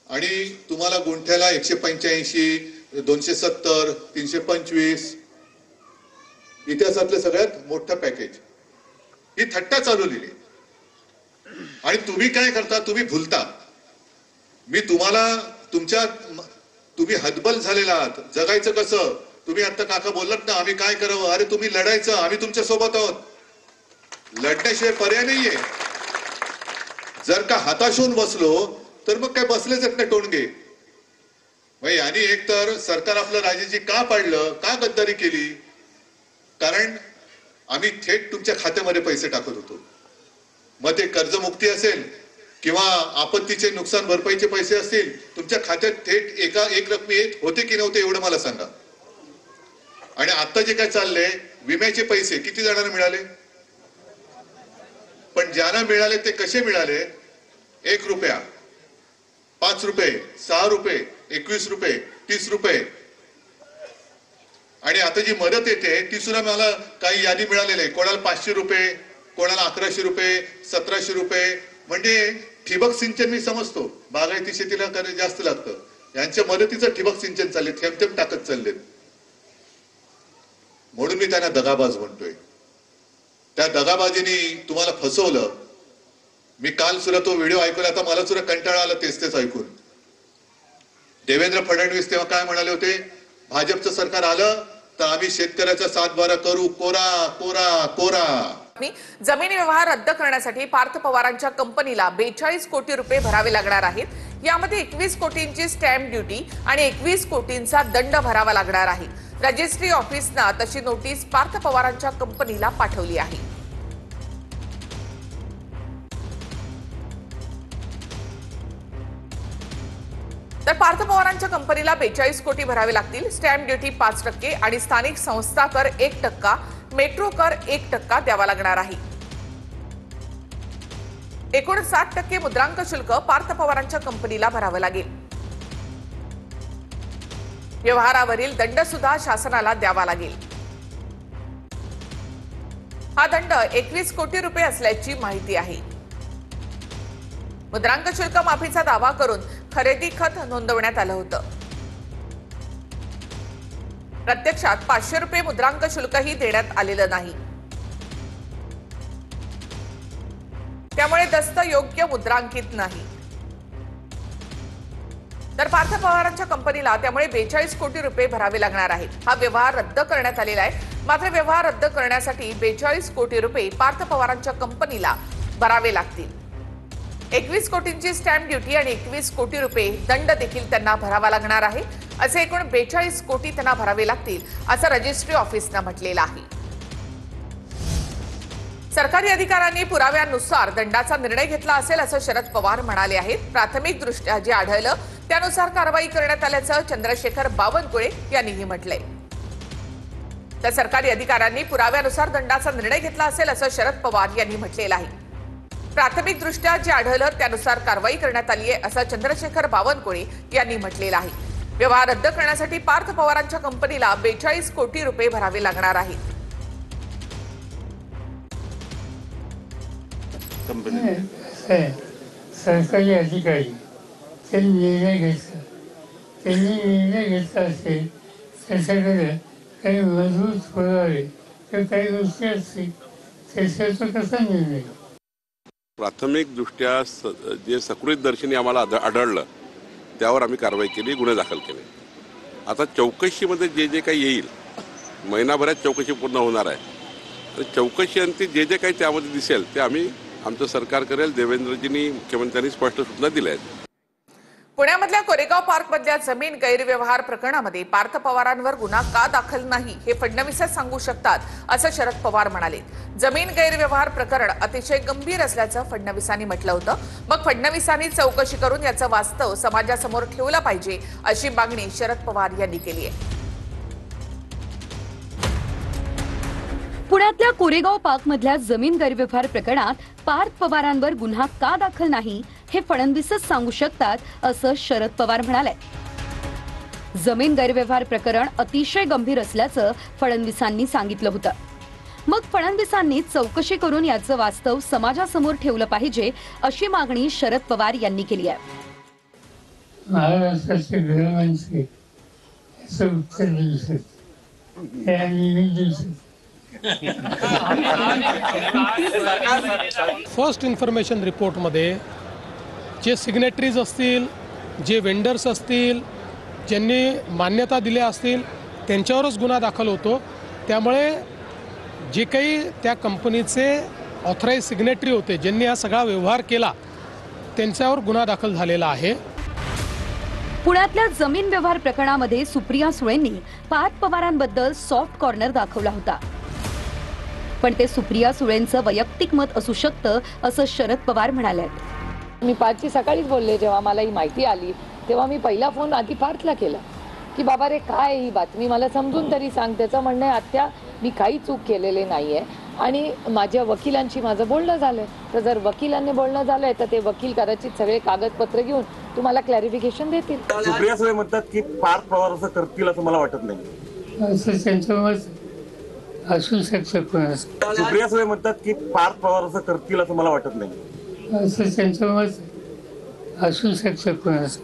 आणि तुम्हाला गुंठ्याला 185, 270, 325 इतिहासातलं सगळ्यात मोठं पॅकेज, ही थट्टा चालवलेली. आणि तुम्ही काय करता, तुम्ही भुलता. मी तुम्हाला तुम्ही हतबल झालेला आहात. जगायचं कसं, तुम्ही आता काका बोललात ना, आम्ही काय करावं. अरे तुम्ही लढायचं, आम्ही तुमच्या सोबत आहोत. लढण्याशिवाय पर्याय नाहीये. जर का हताश होऊन बसलो तर मग काय बसलेच आहेत ना टोणगे. यांनी एक तर सरकार आपलं राजाजी का पाडलं, का गद्दारी केली. कारण आम्ही थेट तुमच्या खात्यामध्ये पैसे टाकत होतो. मग ते कर्जमुक्ती असेल किंवा आपत्तीचे नुकसान भरपाईचे पैसे असतील, तुमच्या खात्यात थेट एक रकमी येत होते की नव्हते एवढं मला सांगा. आणि आता जे काय चाललंय, विम्याचे पैसे किती जणांना मिळाले, पण ज्यांना मिळाले ते कसे मिळाले. 1 रुपया, 5 रुपये, 6 रुपये, 21 रुपये, 30 रुपये. आणि आता जी मदत येते ती सुद्धा मला काही यादी मिळालेली आहे. कोणाला 500 रुपये, कोणाला 1100 रुपये, 1700 रुपये. म्हणजे ठिबक सिंचन मी समजतो, बागायती शेतीला जास्त लागतं. यांच्या मदतीचं ठिबक सिंचन चालले, थेंब थेंब टाकत चाललेत. म्हणून मी त्यांना दगाबाज म्हणतोय. त्या दगाबाजीने तुम्हाला फसवलं. मी काल सुद्धा तो व्हिडिओ ऐकला, आता मला सुद्धा कंटाळा आला तेच ऐकून. देवेंद्र फडणवीस तेव्हा काय म्हणाले होते, भाजपचं सरकार आलं तर आम्ही शेतकऱ्याचा 7-12 करू, कोरा कोरा कोरा. जमिनी व्यवहार रद्द करण्यासाठी पार्थ पवारांच्या कंपनीला 42 कोटी रुपये भरावे लागणार आहेत. यामध्ये 21 कोटींची स्टॅम्प ड्युटी आणि 21 कोटींचा दंड भरावा लागणार आहे. रजिस्ट्री ऑफिसनं तशी नोटीस पार्थ पवारांच्या कंपनीला पाठवली आहे. तर पार्थ पवारांच्या कंपनीला 42 कोटी भरावे लागतील. स्टॅम्प ड्युटी 5% आणि स्थानिक संस्था कर 1%, मेट्रो कर 1% द्यावा लागणार आहे. एकूण 60% मुद्रांक शुल्क पार्थ पवारांच्या कंपनीला भरावं लागेल. व्यवहारावरील दंड सुद्धा शासनाला द्यावा लागेल. हा दंड 21 कोटी रुपये असल्याची माहिती आहे. मुद्रांक शुल्क माफीचा दावा करून खरेदी खत नोंदवण्यात आलं होतं. प्रत्यक्षात 500 रुपये मुद्रांक शुल्कही देण्यात आलेलं नाही. त्यामुळे दस्त योग्य मुद्रांकित नाही. तर पार्थ पवारांच्या कंपनीला त्यामुळे 42 कोटी रुपये भरावे लागणार आहेत. हा व्यवहार रद्द करण्यात आलेला आहे. मात्र व्यवहार रद्द करण्यासाठी 42 कोटी रुपये पार्थ पवारांच्या कंपनीला भरावे लागतील. 21 कोटींची स्टॅम्प ड्युटी आणि 21 कोटी रुपये दंड देखील त्यांना भरावा लागणार आहे. असे एकूण 42 कोटी त्यांना भरावे लागतील असं रजिस्ट्री ऑफिसनं म्हटलेलं आहे. सरकारी अधिकाऱ्यांनी पुराव्यानुसार दंडाचा निर्णय घेतला असेल असं शरद पवार म्हणाले आहेत. प्राथमिक दृष्ट्या जे आढळलं त्यानुसार कारवाई करण्यात आल्याचं चंद्रशेखर बावनकुळे यांनीही म्हटलंय. तर सरकारी अधिकाऱ्यांनी पुराव्यानुसार दंडाचा निर्णय घेतला असेल असं शरद पवार यांनी म्हटलेलं आहे. प्राथमिक दृष्ट्या जे आढळलं त्यानुसार कारवाई करण्यात आली आहे असं चंद्रशेखर बावनकुळे यांनी म्हटलेलं आहे. व्यवहार रद्द करण्यासाठी पार्थ पवारांच्या कंपनीला 42 कोटी रुपये भरावे लागणार आहेत. सरकारी अधिकारी त्यांनी निर्णय घेतला. त्यांनी निर्णय घेतला असेल त्याच्याकडे काही मजबूत पुरावे तर काही गोष्टी असतील त्याच्याचा कसा निर्णय. प्राथमिक दृष्ट्या जे सकृत दर्शनी आम्हाला आढळलं त्यावर आम्ही कारवाई केली, गुन्हे दाखल केले. आता चौकशीमध्ये जे जे काही येईल, महिनाभरात चौकशी पूर्ण होणार आहे. चौकशी अंती जे जे काही त्यामध्ये दिसेल ते आम्ही आमचं सरकार करेल. देवेंद्रजींनी मुख्यमंत्र्यांनी स्पष्ट सूचना दिल्या आहेत. पुण्यामधल्या कोरेगाव पार्कमधल्या जमीन गैरव्यवहार प्रकरणामध्ये पार्थ पवारांवर गुन्हा का दाखल नाही हे फडणवीसच सांगू शकतात असं शरद पवार म्हणाले. जमीन गैरव्यवहार प्रकरण अतिशय गंभीर असल्याचं फडणवीसांनी म्हटलं होतं. मग फडणवीसांनी चौकशी करून याचं वास्तव समाजासमोर ठेवलं पाहिजे अशी मागणी शरद पवार यांनी केली आहे. पुण्यातल्या कोरेगाव पार्कमधल्या जमीन गैरव्यवहार प्रकरणात पार्थ पवारांवर गुन्हा का दाखल नाही हे फडणवीसच सांगू शकतात असं शरद पवार म्हणाले. जमीन गैरव्यवहार प्रकरण अतिशय गंभीर असल्याचं फडणवीसांनी सांगितलं होतं. मग फडणवीसांनी चौकशी करून याचं वास्तव समाजासमोर ठेवलं पाहिजे अशी मागणी शरद पवार यांनी केली आहे. महाराष्ट्राचे गृहमंत्री याचं उत्तर देऊ शकतो, हे आम्ही नाही देऊ शकतो. फर्स्ट इन्फॉर्मेशन रिपोर्टमध्ये जे सिग्नेटरीज असतील, जे वेंडर्स असतील, ज्यांनी मान्यता दिल्या असतील त्यांच्यावरच गुन्हा दाखल होतो. त्यामुळे जे काही त्या कंपनीचे ऑथराईज सिग्नेटरी होते, ज्यांनी हा सगळा व्यवहार केला, त्यांच्यावर गुन्हा दाखल झालेला आहे. पुण्यातल्या जमीन व्यवहार प्रकरणामध्ये सुप्रिया सुळेंनी पार्थ पवारांबद्दल सॉफ्ट कॉर्नर दाखवला होता. पण ते सुप्रिया सुळेंचं वैयक्तिक मत असू शकतं असं शरद पवार म्हणाले. मी पार्थची सकाळीच बोलले, जेव्हा मला ही माहिती आली तेव्हा मी पहिला फोन आधी पार्थला केला की बाबा रे काय ही बातमी मला समजून तरी सांग. त्याचं म्हणणं आहे आत्या मी काही चूक केलेले नाही आहे आणि माझ्या वकिलांशी माझं बोलणं झालं. तर जर वकिलांनी बोलणं झालंय तर ते वकील कदाचित सगळे कागदपत्र घेऊन तुम्हाला क्लॅरिफिकेशन देतील. सुप्रिया सुळे म्हणतात की पार्थ पवार असं करतील असं मला वाटत नाही. असं त्यांचं मत असू शकतं कोणाचं. सुप्रिया सुळे म्हणतात की पार्थ पवार असं करतील असं मला वाटत नाही. असं त्यांचं मत असू शकतं कोणाचं.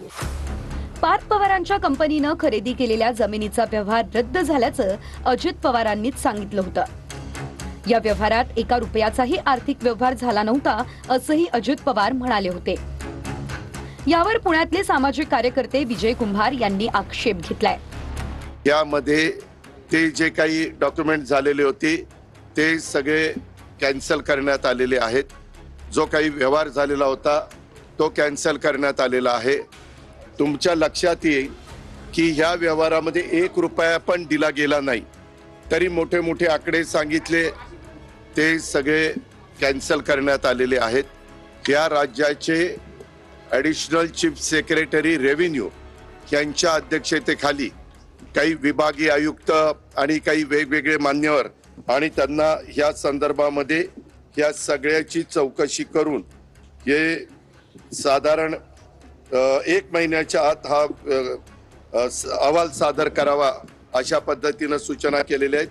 पार्थ पवारांच्या कंपनीनं खरेदी केलेल्या जमिनीचा व्यवहार रद्द झाल्याचं अजित पवारांनीच सांगितलं होतं. या व्यवहारात एका रुपयाचाही आर्थिक व्यवहार झाला नव्हता असंही अजित पवार म्हणाले होते. यावर पुण्यातले सामाजिक कार्यकर्ते विजय कुंभार यांनी आक्षेप घेतलाय. यामध्ये ते जे काही डॉक्युमेंट झालेले होते ते सगळे कॅन्सल करण्यात आलेले आहेत. जो काही व्यवहार झालेला होता तो कॅन्सल करण्यात आलेला आहे. तुमच्या लक्षात येईल की ह्या व्यवहारामध्ये 1 रुपया पण दिला गेला नाही, तरी मोठे मोठे आकडे सांगितले ते सगळे कॅन्सल करण्यात आलेले आहेत. या राज्याचे ॲडिशनल चीफ सेक्रेटरी रेव्हेन्यू यांच्या अध्यक्षतेखाली काही विभागीय आयुक्त आणि काही वेगवेगळे मान्यवर आणि त्यांना ह्या संदर्भामध्ये या सगळ्याची चौकशी करून हे साधारण 1 महिन्याच्या आत हा अहवाल सादर करावा अशा पद्धतीनं सूचना केलेल्या आहेत.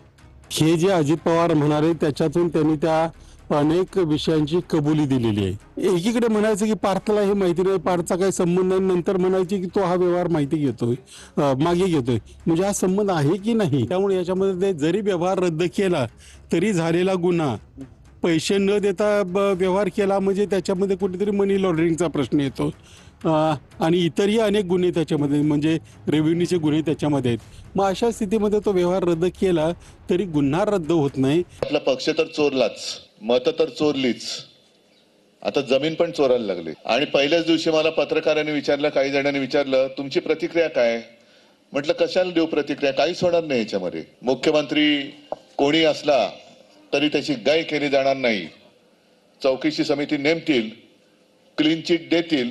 हे जे अजित पवार म्हणाले त्याच्यातून त्यांनी त्या अनेक विषयांची कबुली दिलेली आहे. एकीकडे म्हणायचं की पार्थला हे माहिती नाही, पार्थचा काही संबंध नाही, नंतर म्हणायचे की तो हा व्यवहार माहिती घेतोय, मागे घेतोय. म्हणजे हा संबंध आहे की नाही. त्यामुळे याच्यामध्ये जरी व्यवहार रद्द केला तरी झालेला गुन्हा, पैसे न देता व्यवहार केला म्हणजे त्याच्यामध्ये कुठेतरी मनी लॉन्ड्रिंगचा प्रश्न येतो. आणि इतरही अनेक गुन्हे त्याच्यामध्ये, म्हणजे रेव्हेन्यूचे गुन्हे त्याच्यामध्ये आहेत. मग अशा स्थितीमध्ये तो व्यवहार रद्द केला तरी गुन्हा रद्द होत नाही. आपला पक्ष तर चोरलाच, मतं तर चोरलीच, आता जमीन पण चोरायला लागली. आणि पहिल्याच दिवशी मला पत्रकारांनी विचारलं, काही जणांनी विचारलं तुमची प्रतिक्रिया काय. म्हटलं कशाला देऊ प्रतिक्रिया, काहीच होणार नाही याच्यामध्ये. मुख्यमंत्री कोणी असला तरी त्याची गाय केली जाणार नाही. चौकशी समिती नेमतील, क्लीन चिट देतील,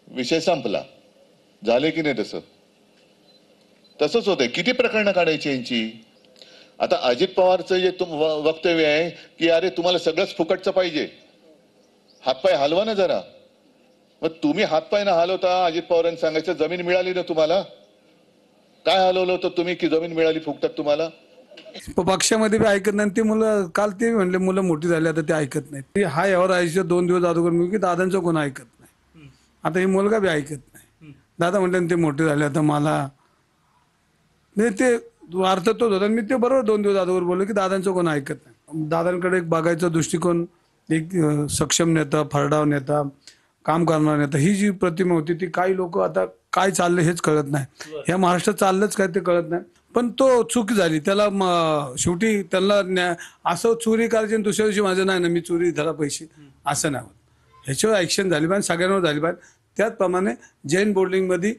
विषय संपला. झाले की नाही तसं? तसंच होतंय. किती प्रकरणं काढायची यांची. आता अजित पवारचं जे वक्तव्य आहे की अरे तुम्हाला सगळंच फुकटचं पाहिजे, हातपाय हलवा ना जरा. मग तुम्ही हातपाय ना हलवता, अजित पवारांनी सांगायचं जमीन मिळाली ना तुम्हाला. काय हलवलं होतं तुम्ही की जमीन मिळाली फुकटात तुम्हाला? पक्षामध्ये बी ऐकत नाही ते मुलं. काल ते म्हणले मुलं मोठी झाली आता ते ऐकत नाहीत. हा यावर आयुष्य 2 दिवस अगोदर मी की दादांचं कोण ऐकत नाही. आता हे मुलगा बी ऐकत नाही. दादा म्हणले ते मोठे झाले आता मला नाही, ते अर्थ तोच होता. मी ते बरोबर 2 दिवस अगोदर बोललो की दादांचं कोण ऐकत नाही. दादांकडे एक बघायचा दृष्टिकोन, एक सक्षम नेता, फरडाव नेता, काम करणारा नेता, ही जी प्रतिमा होती ती काही लोक आता काय चाललंय हेच कळत नाही. ह्या महाराष्ट्रात चाललंच काय ते कळत नाही. पण तो चूक झाली, त्याला शेवटी त्यांना असं चोरी करायची आणि दुसऱ्या दिवशी माझं नाही ना मी चोरी धरा पैसे असं नाही होत. ह्याच्यावर ऍक्शन झाली पाहिजे, सगळ्यांवर झाली पाहिजे. त्याचप्रमाणे जैन बोर्डिंगमध्ये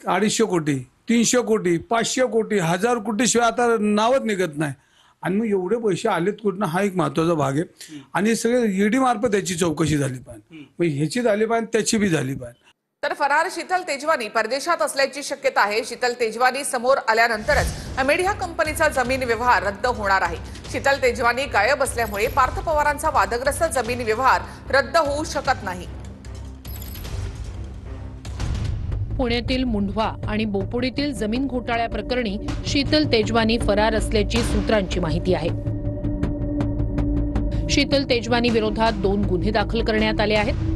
250 कोटी, 300 कोटी, 500 कोटी, 1000 कोटी शिवाय आता नावच निघत नाही. आणि मग एवढे पैसे आलेत कुठनं, हा एक महत्वाचा भाग आहे. आणि सगळे ईडी मार्फत याची चौकशी झाली पाहिजे. मग ह्याची झाली पाहिजे, त्याची बी झाली पाहिजे. तर फरार शीतल तेजवानी परदेशात असल्याची शक्यता आहे. शीतल तेजवानी समोर आल्यानंतरच अमेडिया कंपनीचा जमीन व्यवहार रद्द होणार आहे. शीतल तेजवानी गायब असल्यामुळे पार्थ पवारांचा वादग्रस्त जमीन व्यवहार रद्द होऊ शकत नाही. पुण्यातील मुंढवा आणि बोपोडीतील जमीन घोटाळ्याप्रकरणी शीतल तेजवानी फरार असल्याची सूत्रांची माहिती आहे. शीतल तेजवानी विरोधात 2 गुन्हे दाखल करण्यात आले आहेत.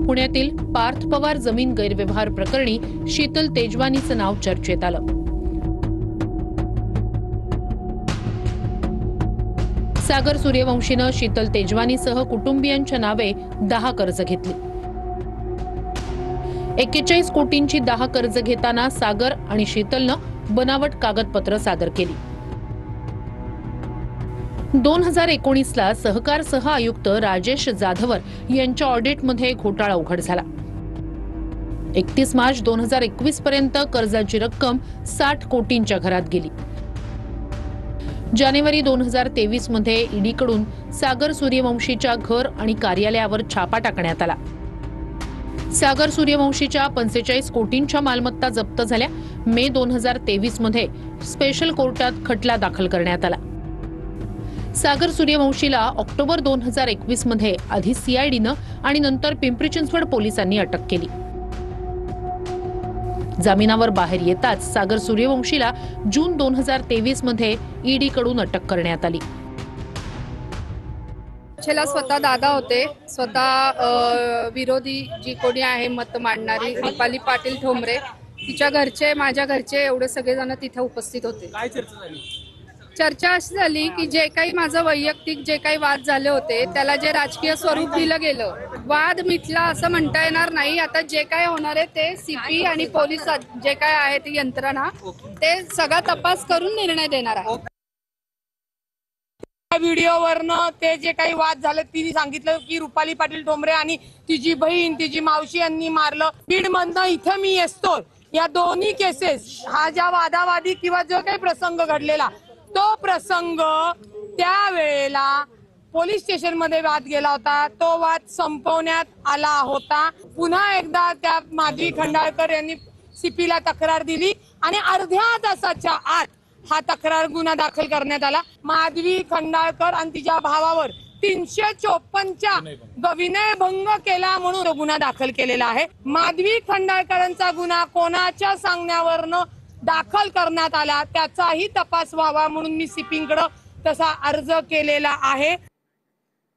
पुण्यातील पार्थ पवार जमीन गैरव्यवहार प्रकरणी शीतल तेजवानीचं नाव चर्चेत आलं. सागर सूर्यवंशीनं शीतल तेजवानीसह कुटुंबियांच्या नावे 10 कर्ज घेतली. 41 कोटींची 10 कर्ज घेताना सागर आणि शीतलनं बनावट कागदपत्र सादर केली. 2019ला सहकार सह आयुक्त राजेश जाधवर यांच्या ऑडिटमध्ये घोटाळा उघड झाला. 31 मार्च 2021 पर्यंत कर्जाची रक्कम 60 कोटींच्या घरात गेली. जानेवारी 2023 मध्ये ईडीकडून सागर सूर्यवंशीच्या घर आणि कार्यालयावर छापा टाकण्यात आला. सागर सूर्यवंशीच्या 45 कोटींच्या मालमत्ता जप्त झाल्या. मे 2023 मध्ये स्पेशल कोर्टात खटला दाखल करण्यात आला. सागर सूर्यवंशीला ऑक्टोबर 2021 मध्ये आधी सीआयडीनं आणि नंतर पिंपरी चिंचवड पोलिसांनी अटक केली. जामिनावर बाहेर येताच सागर सूर्यवंशीला जून 2023 मध्ये ईडीकडून अटक करण्यात आली. स्वतः दादा होते, स्वतः विरोधी जी कोणी आहे मत मांडणारी रुपाली पाटील ठोंबरे, तिच्या घरचे, माझ्या घरचे, एवढे सगळेजण तिथे उपस्थित होते. काय चर्चा झाली? चर्चा अशी झाली की जे काही माझं वैयक्तिक जे काही वाद झाले होते त्याला जे राजकीय स्वरूप दिलं गेलं, वाद मिटला असं म्हणता येणार नाही. आता जे काय होणार आहे ते सीपी आणि पोलीस जे काय आहे ती यंत्रणा ते सगळा तपास करून निर्णय देणार आहे. व्हिडिओवरनं ते जे काही वाद झाले तिने सांगितलं की रुपाली पाटील ठोंबरे आणि तिची बहीण, तिची मावशी यांनी मारलं. बीडमधनं इथं मी येतो, या दोन्ही केसेस, हा ज्या वादावादी किंवा जो काही प्रसंग घडलेला तो प्रसंग त्यावेळेला पोलीस स्टेशन मध्ये वाद गेला होता. तो वाद संपवण्यात आला होता. पुन्हा एकदा त्या माधवी खंडाळकर यांनी सीपीला तक्रार दिली आणि अर्ध्या तासाच्या आत हा तक्रार गुन्हा दाखल करण्यात आला. माधवी खंडाळकर आणि तिच्या भावावर 354च्या विनयभंग केला म्हणून तो गुन्हा दाखल केलेला आहे. माधवी खंडाळकरांचा गुन्हा कोणाच्या सांगण्यावरनं दाखल करण्यात आला त्याचाही तपास व्हावा म्हणून मी सीपींकडे तसा अर्ज केलेला आहे.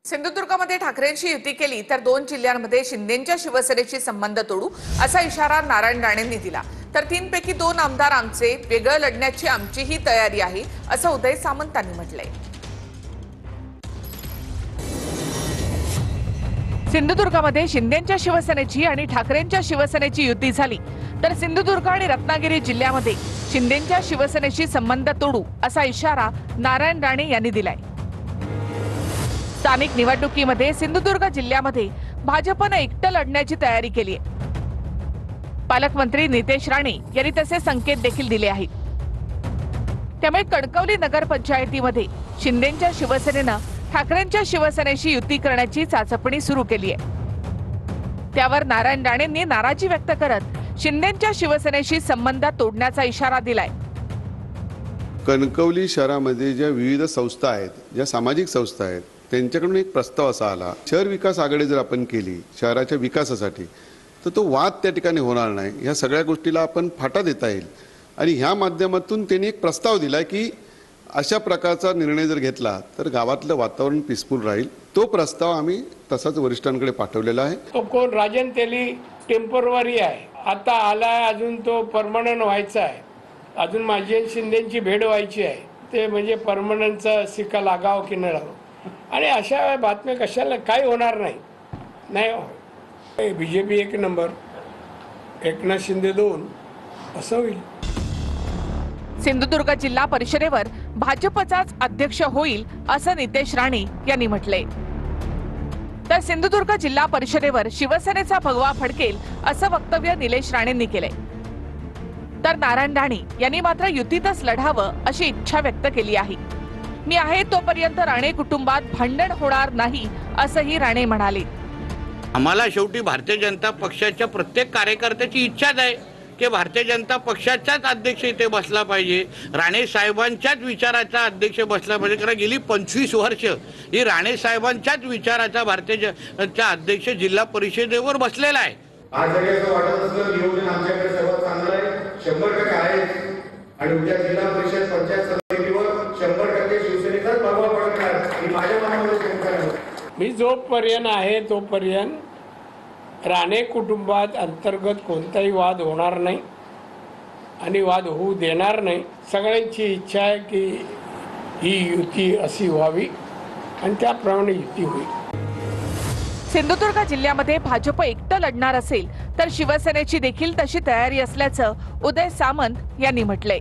सिंधुदुर्गमध्ये ठाकरेंशी युती केली तर 2 जिल्ह्यांमध्ये शिंदेंच्या शिवसेनेशी संबंध तोडू असा इशारा नारायण राणेंनी दिला. तर 3 पैकी 2 आमदार आमचे, वेगळं लढण्याची आमचीही तयारी आहे असं उदय सामंतांनी म्हटलंय. सिंधुदुर्गमध्ये शिंदेंच्या शिवसेनेची आणि ठाकरेंच्या शिवसेनेची युती झाली तर सिंधुदुर्ग आणि रत्नागिरी जिल्ह्यामध्ये शिंदेंच्या शिवसेनेशी संबंध तोडू असा इशारा नारायण राणे यांनी दिलाय. स्थानिक निवडणुकीमध्ये सिंधुदुर्ग जिल्ह्यामध्ये भाजपने एकटं लढण्याची तयारी केली आहे. पालकमंत्री नितेश राणे यांनी तसे संकेत देखील दिले आहेत. त्यामुळे कणकवली नगरपंचायतीमध्ये शिंदेंच्या शिवसेनेनं ठाकरेंच्या शिवसेनेशी युती करण्याची चाचपणी सुरू केली आहे. त्यावर नारायण राणेंनी नाराजी व्यक्त करत शिंदेंच्या शिवसेनेशी संबंध तोडण्याचा इशारा दिलाय. कणकवली शहरामध्ये ज्या विविध संस्था आहेत, ज्या सामाजिक संस्था आहेत, त्यांच्याकडून एक प्रस्ताव असा आला, शहर विकास आघाडी जर आपण केली शहराच्या विकासासाठी तर तो वाद त्या ठिकाणी होणार नाही. ह्या सगळ्या गोष्टीला आपण फाटा देता येईल आणि ह्या माध्यमातून त्यांनी एक प्रस्ताव दिला की अशा प्रकारचा निर्णय जर घेतला तर गावातलं वातावरण पीसफुल राहील. तो प्रस्ताव आम्ही तसाच वरिष्ठांकडे पाठवलेला आहे. तो कोण राजन तेली टेम्पररी आहे, आता आलाय, अजून तो परमनंट व्हायचा आहे. अजून माझी शिंदेची भेट व्हायची आहे. ते म्हणजे परमनंटचा सिक्का लागाव की न लागाव. आणि अशा बातम्या कशाला, काही होणार नाही. नाही, बीजेपी 1 नंबर, एकनाथ शिंदे 2 असं होईल. सिंधुदुर्ग जिल्हा परिषदेवर भाजपचाच अध्यक्ष होईल असं नितेश राणे यांनी म्हटलंय. तर सिंधुदुर्ग जिल्हा परिषदेवर शिवसेनेचा भगवा फडकेल असं वक्तव्य निलेश राणेंनी केलंय. तर नारायण राणे यांनी मात्र युतीतच लढावं अशी इच्छा व्यक्त केली आहे. मी आहे तोपर्यंत राणे कुटुंबात भांडण होणार नाही असंही राणे म्हणाले. आम्हाला शेवटी भारतीय जनता पक्षाच्या प्रत्येक कार्यकर्त्याची इच्छाच आहे की भारतीय जनता पक्षाचाच अध्यक्ष इथे बसला पाहिजे, राणे साहेबांच्याच विचाराचा अध्यक्ष बसला पाहिजे. कारण गेली 25 वर्ष ही राणे साहेबांच्याच विचाराचा भारतीय जनता अध्यक्ष जिल्हा परिषदेवर बसलेला आहे. आज जरी असं वाटत असलं नियोजन आमच्याकडे सर्वात चांगलं आहे, 100% आहे आणि उद्या जिल्हा परिषद पंचायत समितीवर 100% शिवसेनेचाच प्रभाव पडणार ही माझ्या मनामध्ये शंका आहे. मी जोपर्यंत आहे तोपर्यंत राणे कुटुंबात अंतर्गत कोणताही वाद होणार नाही आणि वाद होऊ देणार नाही. सगळ्यांची इच्छा आहे की ही युती अशी व्हावी आणि त्याप्रमाणे युती होईल. सिंधुदुर्ग जिल्ह्यामध्ये भाजप एकटं लढणार असेल तर शिवसेनेची देखील तशी तयारी असल्याचं उदय सामंत यांनी म्हटलंय.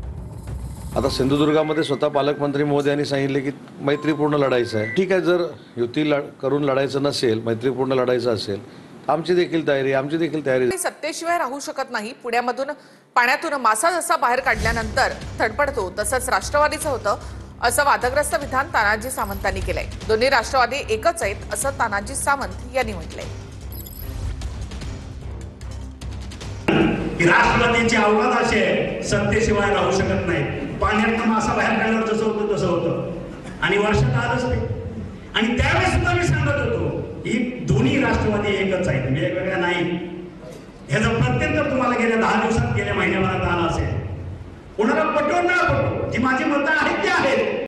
आता सिंधुदुर्गामध्ये स्वतः पालकमंत्री महोदय यांनी सांगितले की मैत्रीपूर्ण लढायचं आहे. ठीक आहे, जर युती करून लढायचं नसेल, मैत्रीपूर्ण लढायचं असेल, आमची देखील तयारी. सत्तेशिवाय राहू शकत नाही. पुण्यामधून पाण्यातून मासा जसा बाहेर काढल्यानंतर थडपडतो तसंच राष्ट्रवादीचं होतं असं वादग्रस्त विधान तानाजी सावंतांनी केलंय. दोन्ही राष्ट्रवादी एकच आहेत असं तानाजी सावंत यांनी म्हटलंय. राष्ट्रवादीची अवघात अशी आहे, सत्तेशिवाय राहू शकत नाही. पाण्यात मासा बाहेर काढल्यावर जसं होतं तसं होतं आणि वर्षात आलंच ते. आणि त्यावेळेस सुद्धा मी सांगत होतो ही दोन्ही राष्ट्रवादी एकच आहेत, वेगवेगळ्या नाही. ह्याचा प्रत्यंतर तुम्हाला गेल्या 10 दिवसात गेल्या महिन्याभरात आला असेल. कोणाला पटवून ना पटवून जी माझी मतं आहेत ती आहेत.